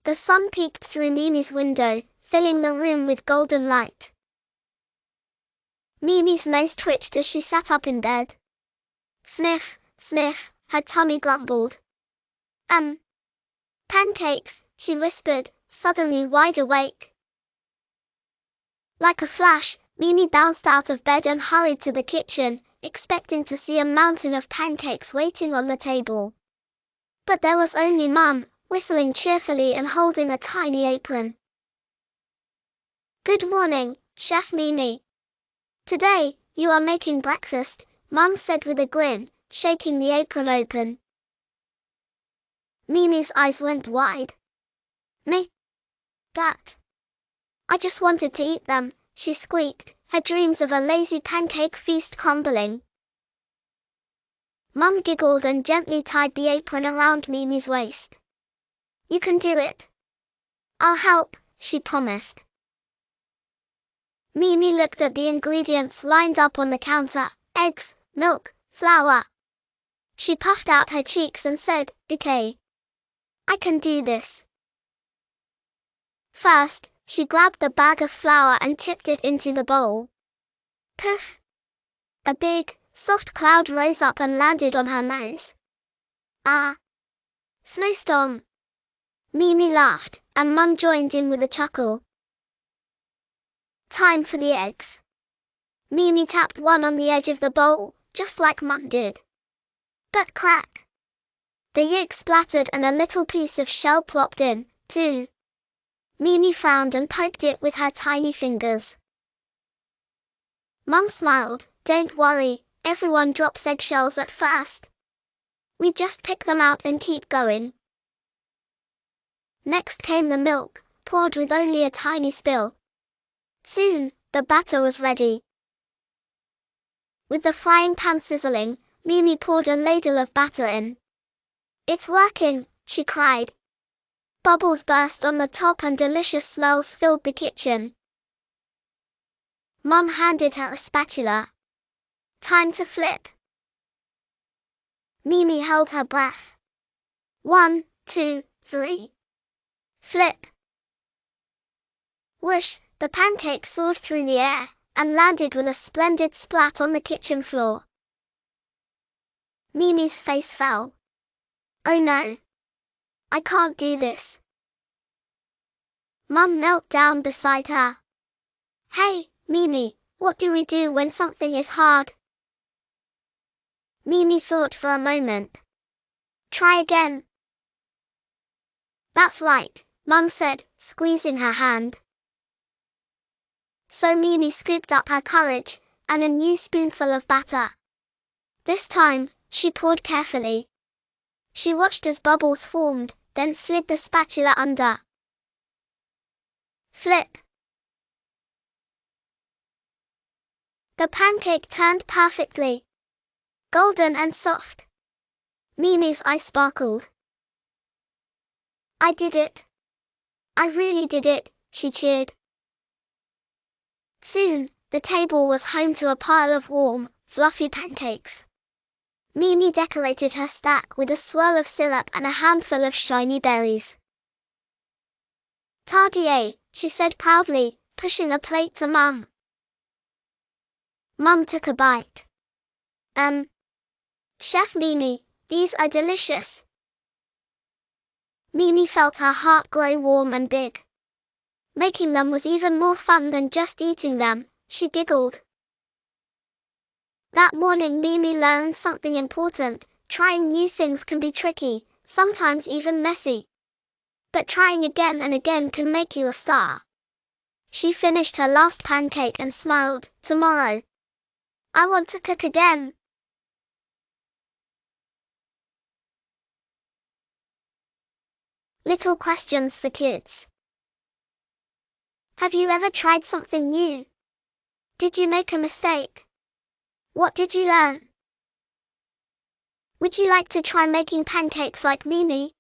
The sun peeked through Mimi's window, filling the room with golden light. Mimi's nose twitched as she sat up in bed. Sniff, sniff, her tummy grumbled. Pancakes, she whispered, suddenly wide awake. Like a flash, Mimi bounced out of bed and hurried to the kitchen, expecting to see a mountain of pancakes waiting on the table. But there was only Mum, whistling cheerfully and holding a tiny apron. "Good morning, Chef Mimi. Today, you are making breakfast," Mum said with a grin, shaking the apron open. Mimi's eyes went wide. "Me? That? I just wanted to eat them," she squeaked, her dreams of a lazy pancake feast crumbling. Mum giggled and gently tied the apron around Mimi's waist. "You can do it. I'll help," she promised. Mimi looked at the ingredients lined up on the counter: eggs, milk, flour. She puffed out her cheeks and said, "Okay. I can do this." First, she grabbed the bag of flour and tipped it into the bowl. Poof! A big, soft cloud rose up and landed on her nose. "Ah! Snowstorm!" Mimi laughed, and Mum joined in with a chuckle. Time for the eggs. Mimi tapped one on the edge of the bowl, just like Mum did. But crack! The yolk splattered and a little piece of shell plopped in, too. Mimi frowned and poked it with her tiny fingers. Mum smiled. "Don't worry, everyone drops eggshells at first. We just pick them out and keep going." Next came the milk, poured with only a tiny spill. Soon, the batter was ready. With the frying pan sizzling, Mimi poured a ladle of batter in. "It's working," she cried. Bubbles burst on the top and delicious smells filled the kitchen. Mum handed her a spatula. "Time to flip." Mimi held her breath. 1, 2, 3. Flip. Whoosh, the pancake soared through the air and landed with a splendid splat on the kitchen floor. Mimi's face fell. "Oh no! I can't do this." Mum knelt down beside her. "Hey, Mimi, what do we do when something is hard?" Mimi thought for a moment. "Try again." "That's right," Mum said, squeezing her hand. So Mimi scooped up her courage and a new spoonful of batter. This time, she poured carefully. She watched as bubbles formed, then slid the spatula under. Flip. The pancake turned perfectly, golden and soft. Mimi's eyes sparkled. "I did it. I really did it," she cheered. Soon, the table was home to a pile of warm, fluffy pancakes. Mimi decorated her stack with a swirl of syrup and a handful of shiny berries. "Tardier," she said proudly, pushing a plate to Mum. Mum took a bite. Chef Mimi, these are delicious." Mimi felt her heart grow warm and big. Making them was even more fun than just eating them, she giggled. That morning Mimi learned something important: trying new things can be tricky, sometimes even messy. But trying again and again can make you a star. She finished her last pancake and smiled. "Tomorrow, I want to cook again." Little questions for kids. Have you ever tried something new? Did you make a mistake? What did you learn? Would you like to try making pancakes like Mimi?